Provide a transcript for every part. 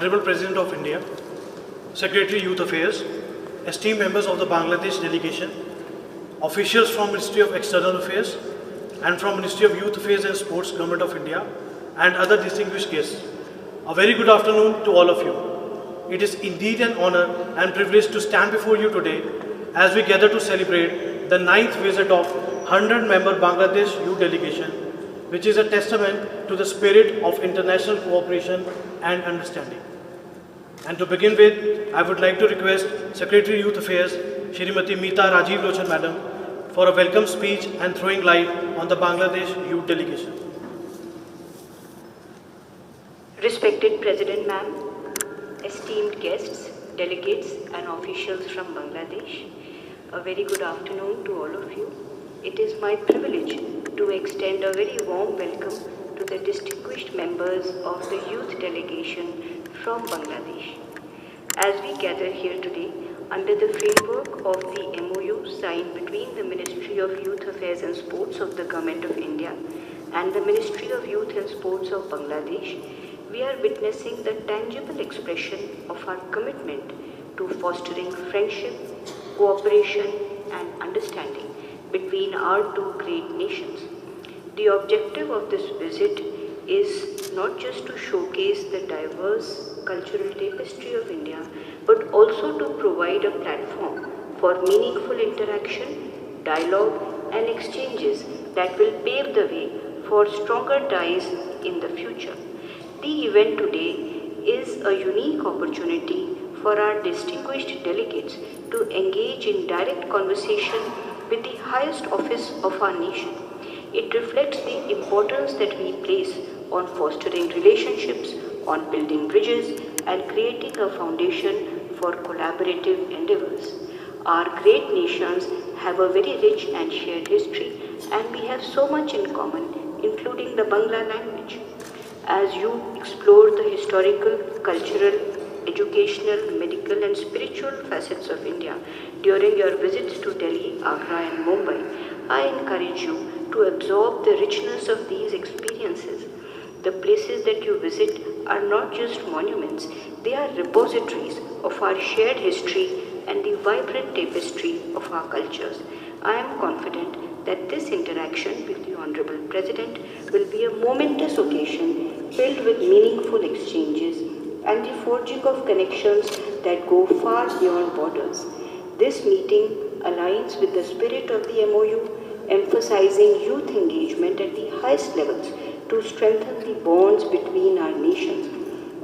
Honorable President of India, Secretary Youth Affairs, esteemed members of the Bangladesh delegation, officials from Ministry of External Affairs and from Ministry of Youth Affairs and Sports, Government of India, and other distinguished guests. A very good afternoon to all of you. It is indeed an honor and privilege to stand before you today as we gather to celebrate the 9th visit of 100-member Bangladesh Youth Delegation, which is a testament to the spirit of international cooperation and understanding. And to begin with, I would like to request Secretary Youth Affairs, Shrimati Meeta Rajiv Lochan Madam, for a welcome speech and throwing light on the Bangladesh Youth Delegation. Respected President Ma'am, esteemed guests, delegates and officials from Bangladesh, a very good afternoon to all of you. It is my privilege to extend a very warm welcome to the distinguished members of the youth delegation from Bangladesh. As we gather here today under the framework of the MOU signed between the Ministry of Youth Affairs and Sports of the Government of India and the Ministry of Youth and Sports of Bangladesh, we are witnessing the tangible expression of our commitment to fostering friendship, cooperation and understanding between our two great nations. The objective of this visit is not just to showcase the diverse cultural tapestry of India, but also to provide a platform for meaningful interaction, dialogue and exchanges that will pave the way for stronger ties in the future. The event today is a unique opportunity for our distinguished delegates to engage in direct conversation with the highest office of our nation. It reflects the importance that we place on fostering relationships, on building bridges, and creating a foundation for collaborative endeavors. Our great nations have a very rich and shared history, and we have so much in common, including the Bangla language. As you explore the historical, cultural, educational, medical and spiritual facets of India during your visits to Delhi, Agra and Mumbai, I encourage you to absorb the richness of these experiences. The places that you visit are not just monuments, they are repositories of our shared history and the vibrant tapestry of our cultures. I am confident that this interaction with the Honorable President will be a momentous occasion filled with meaningful exchanges and the forging of connections that go far beyond borders. This meeting aligns with the spirit of the MOU, emphasizing youth engagement at the highest levels to strengthen the bonds between our nations.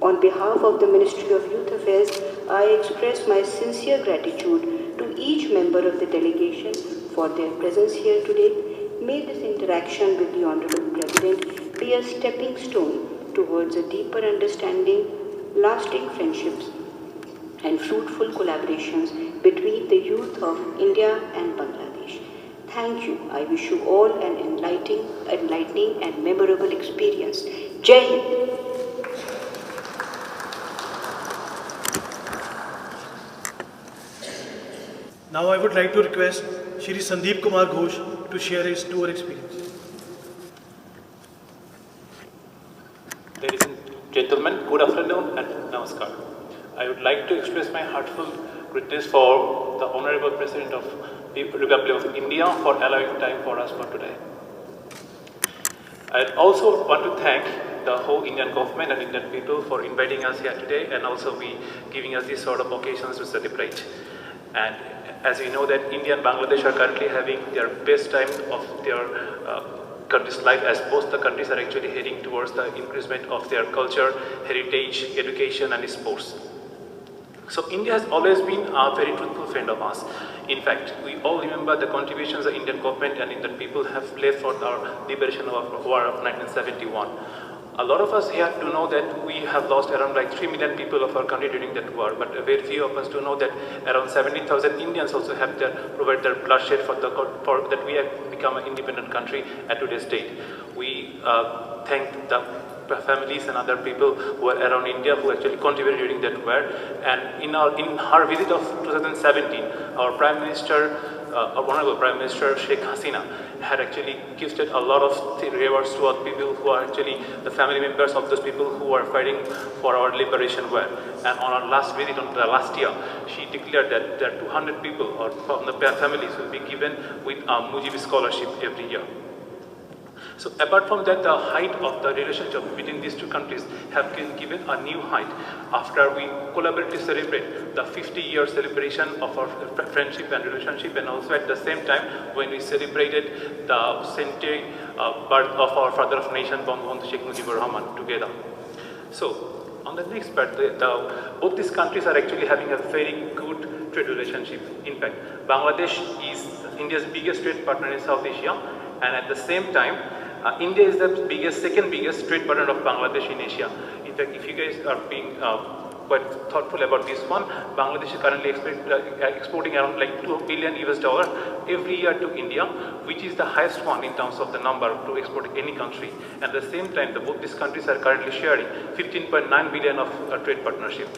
On behalf of the Ministry of Youth Affairs, I express my sincere gratitude to each member of the delegation for their presence here today. May this interaction with the Honorable President be a stepping stone towards a deeper understanding, lasting friendships and fruitful collaborations between the youth of India and Bangladesh. Thank you. I wish you all an enlightening and memorable experience. Jai Hind. Now I would like to request Shri Sandeep Kumar Ghosh to share his tour experience. Ladies and gentlemen, good afternoon and namaskar. I would like to express my heartfelt greetings for the Honorable President of the Republic of India for allowing time for us for today. I also want to thank the whole Indian government and Indian people for inviting us here today and also giving us these sort of occasions to celebrate. And as we know that India and Bangladesh are currently having their best time of their country's life, as both the countries are actually heading towards the increasement of their culture, heritage, education and sports. So India has always been a very truthful friend of ours. In fact, we all remember the contributions the Indian government and Indian people have played for our liberation of war of 1971. A lot of us here to know that we have lost around like 3 million people of our country during that war, but very few of us to know that around 70,000 Indians also have provided their bloodshed for that we have become an independent country at today's date. We thank the families and other people who were around India who actually contributed during that war. And in her visit of 2017, our Prime Minister, our Honorable Prime Minister Sheikh Hasina had actually gifted a lot of rewards to our people who are actually the family members of those people who are fighting for our liberation war. And on our last visit, on the last year, she declared that there are 200 people or from the families will be given with a Mujibi scholarship every year. So apart from that, the height of the relationship between these two countries have been given a new height after we collaboratively celebrate the 50-year celebration of our friendship and relationship, and also at the same time when we celebrated the centenary birth of our father of nation, Bangabandhu Sheikh Mujibur Rahman, together. So on the next part, both these countries are actually having a very good trade relationship. In fact, Bangladesh is India's biggest trade partner in South Asia, and at the same time, India is the second biggest trade partner of Bangladesh in Asia. In fact, if you guys are being quite thoughtful about this one, Bangladesh is currently exporting around like $2 billion every year to India, which is the highest one in terms of the number to export any country. At the same time, both these countries are currently sharing 15.9 billion of trade partnership.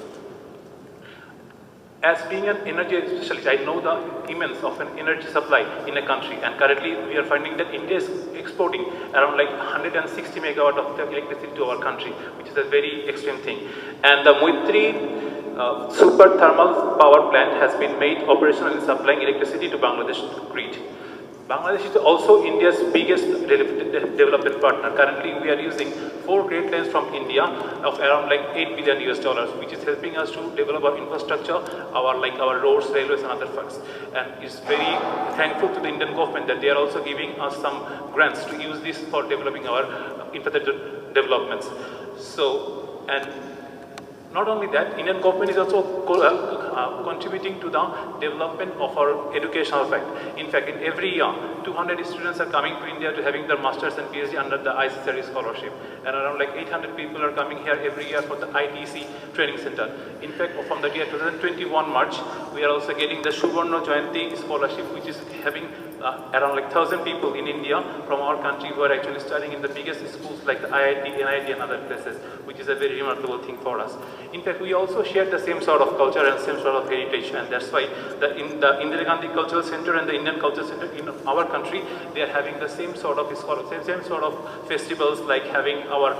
As being an energy specialist, I know the immense of an energy supply in a country, and currently we are finding that India is exporting around like 160 megawatt of electricity to our country, which is a very extreme thing. And the Moitri super thermal power plant has been made operational in supplying electricity to Bangladesh grid. Bangladesh is also India's biggest development partner. Currently, we are using 4 Great Lines from India of around like $8 billion, which is helping us to develop our infrastructure, our roads, railways, and other funds. And it's very thankful to the Indian government that they are also giving us some grants to use this for developing our infrastructure developments. So, and not only that, Indian government is also contributing to the development of our educational fact. In fact, in every year, 200 students are coming to India to having their masters and PhD under the ICSRE scholarship. And around like 800 people are coming here every year for the ITC training center. In fact, from the year 2021 March, we are also getting the Subarna Jayanti scholarship, which is having around like 1,000 people in India from our country who are actually studying in the biggest schools like the IIT, NIT, and other places, which is a very remarkable thing for us. In fact, we also share the same sort of culture and same sort of heritage, and that's why in the Indira Gandhi Cultural Center and the Indian Cultural Center in our country, they are having the same sort of same sort of festivals, like having our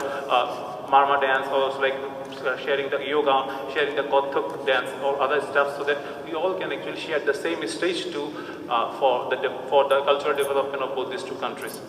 Marma dance, or also like sharing the yoga, sharing the Kathak dance or other stuff, so that we all can actually share the same stage for the cultural development of both these two countries.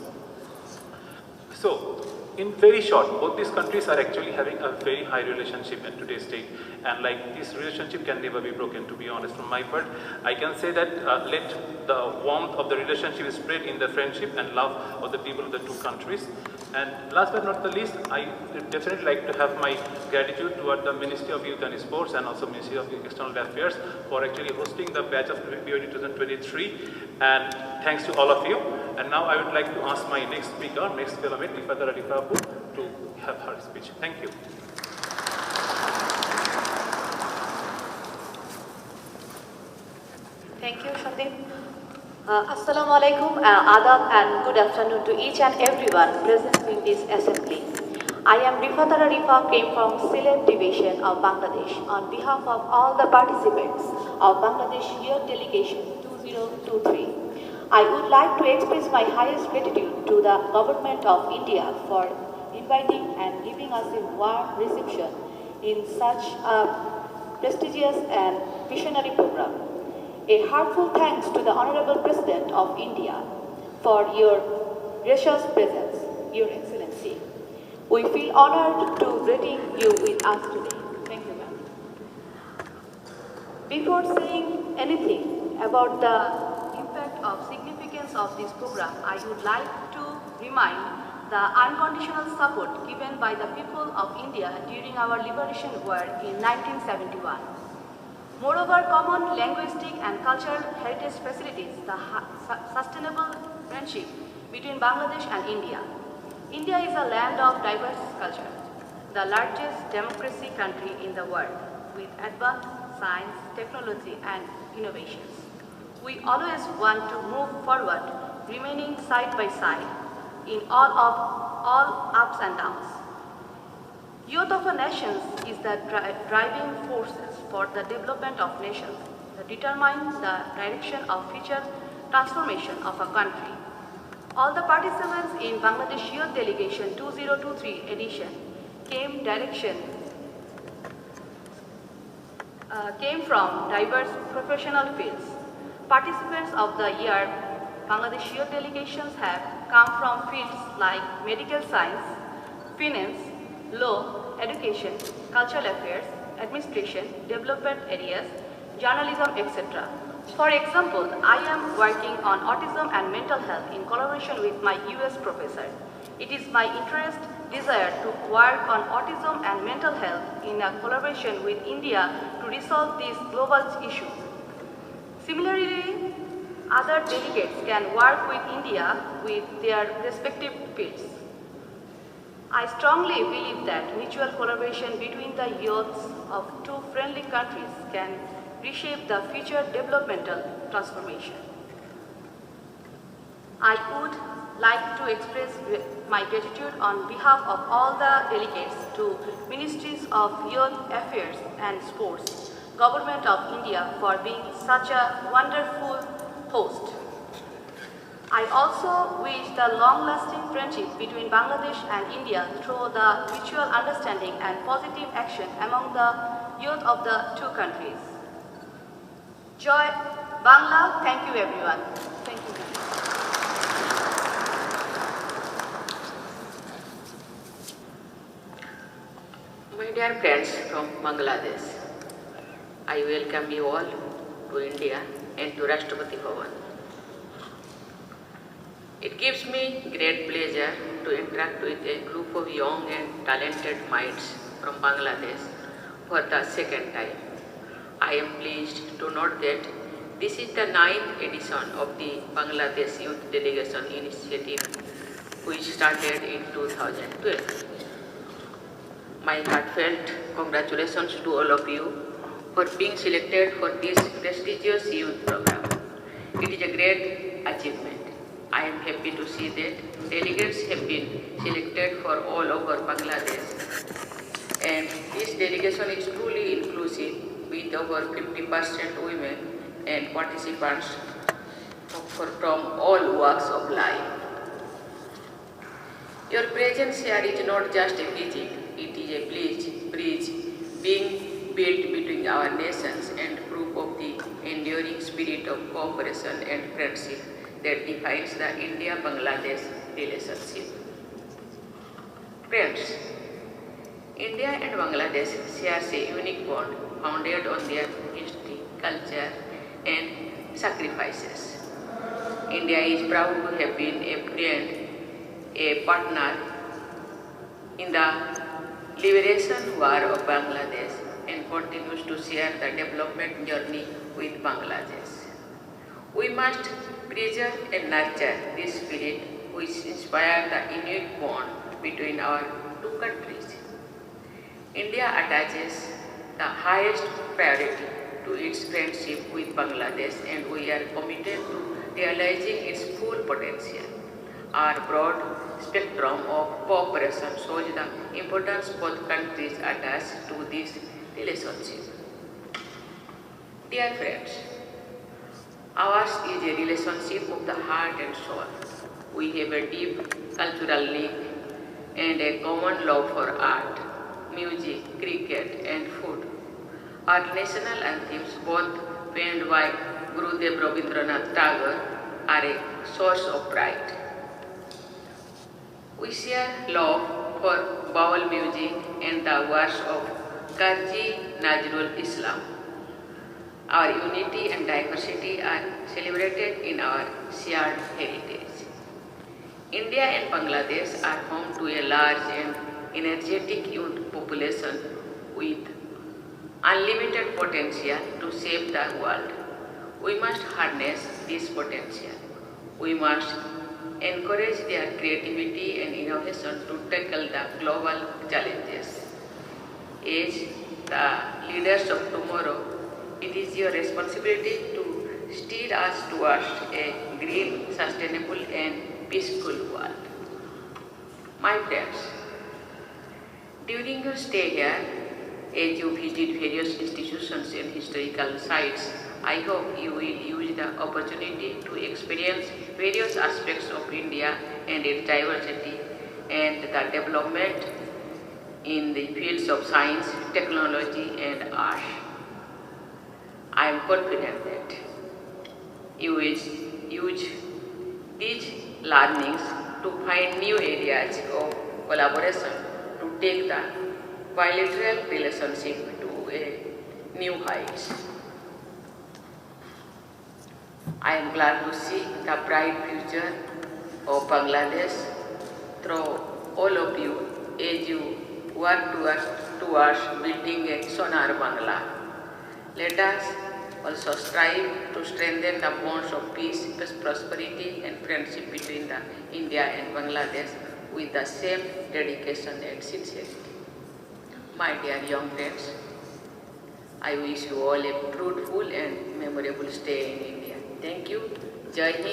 So, in very short, both these countries are actually having a very high relationship at today's date, and like this relationship can never be broken. To be honest, from my part, I can say that let the warmth of the relationship spread in the friendship and love of the people of the two countries. And last but not the least, I would definitely like to have my gratitude toward the Ministry of Youth and Sports and also Ministry of External Affairs for actually hosting the batch of BOD 2023. And thanks to all of you. And now I would like to ask my next speaker, next fellow mate, Droupadi Murmu, to have her speech. Thank you. Thank you, Sandeep. Assalamu alaikum, adab, and good afternoon to each and everyone present in this assembly. I am Droupadi Murmu, came from Sylhet Division of Bangladesh. On behalf of all the participants of Bangladesh Youth Delegation 2023, I would like to express my highest gratitude to the Government of India for inviting and giving us a warm reception in such a prestigious and visionary program. A heartfelt thanks to the Honorable President of India for your gracious presence, Your Excellency. We feel honored to greeting you with us today. Thank you, ma'am. Before saying anything about the impact of significance of this program, I would like to remind the unconditional support given by the people of India during our liberation war in 1971. Moreover, common linguistic and cultural heritage facilities the sustainable friendship between Bangladesh and India. India is a land of diverse culture, the largest democracy country in the world, with advanced science, technology, and innovations. We always want to move forward, remaining side by side in all ups and downs. Youth of a nation is the driving forces for the development of nations that determine the direction of future transformation of a country. All the participants in Bangladesh Youth Delegation 2023 edition came from diverse professional fields. Participants of the year Bangladesh Youth Delegations have come from fields like medical science, finance, law, education, cultural affairs, administration, development areas, journalism, etc. For example, I am working on autism and mental health in collaboration with my US professor. It is my desire to work on autism and mental health in a collaboration with India to resolve these global issues. Similarly, other delegates can work with India with their respective fields. I strongly believe that mutual collaboration between the youths of two friendly countries can reshape the future developmental transformation. I would like to express my gratitude on behalf of all the delegates to Ministries of Youth Affairs and Sports, Government of India for being such a wonderful host. I also wish the long-lasting friendship between Bangladesh and India through the mutual understanding and positive action among the youth of the two countries. Joy Bangla, thank you everyone. Thank you. My dear friends from Bangladesh, I welcome you all to India and to Rashtrapati Bhavan. It gives me great pleasure to interact with a group of young and talented minds from Bangladesh for the second time. I am pleased to note that this is the 9th edition of the Bangladesh Youth Delegation Initiative, which started in 2012. My heartfelt congratulations to all of you for being selected for this prestigious youth program. It is a great achievement. I am happy to see that delegates have been selected for all over Bangladesh, and this delegation is truly inclusive with over 50% women and participants from all walks of life. Your presence here is not just a visit, it is a bridge being built between our nations and proof of the enduring spirit of cooperation and friendship that defines the India-Bangladesh relationship. Friends, India and Bangladesh share a unique bond founded on their history, culture, and sacrifices. India is proud to have been a friend, a partner in the liberation war of Bangladesh and continues to share the development journey with Bangladesh. We must preserve and nurture this spirit which inspires the unique bond between our two countries. India attaches the highest priority to its friendship with Bangladesh, and we are committed to realizing its full potential. Our broad spectrum of cooperation shows the importance both countries attach to this relationship. Dear friends, ours is a relationship of the heart and soul. We have a deep cultural link and a common love for art, music, cricket, and food. Our national anthems, both penned by Gurudev Rabindranath Tagore, are a source of pride. We share love for Baul music and the works of Kazi Nazrul Islam. Our unity and diversity are celebrated in our shared heritage. India and Bangladesh are home to a large and energetic youth population with unlimited potential to shape the world. We must harness this potential. We must encourage their creativity and innovation to tackle the global challenges. As the leaders of tomorrow, it is your responsibility to steer us towards a green, sustainable, and peaceful world. My friends, During your stay here, as you visit various institutions and historical sites, I hope you will use the opportunity to experience various aspects of India and its diversity and the development in the fields of science, technology and art. I am confident that you will use these learnings to find new areas of collaboration to take the bilateral relationship to a new heights. I am glad to see the bright future of Bangladesh through all of you as you work towards building a sonar Bangla. Let us also strive to strengthen the bonds of peace, prosperity and friendship between India and Bangladesh with the same dedication and sincerity. My dear young friends, I wish you all a fruitful and memorable stay in India. Thank you. Jai Hind.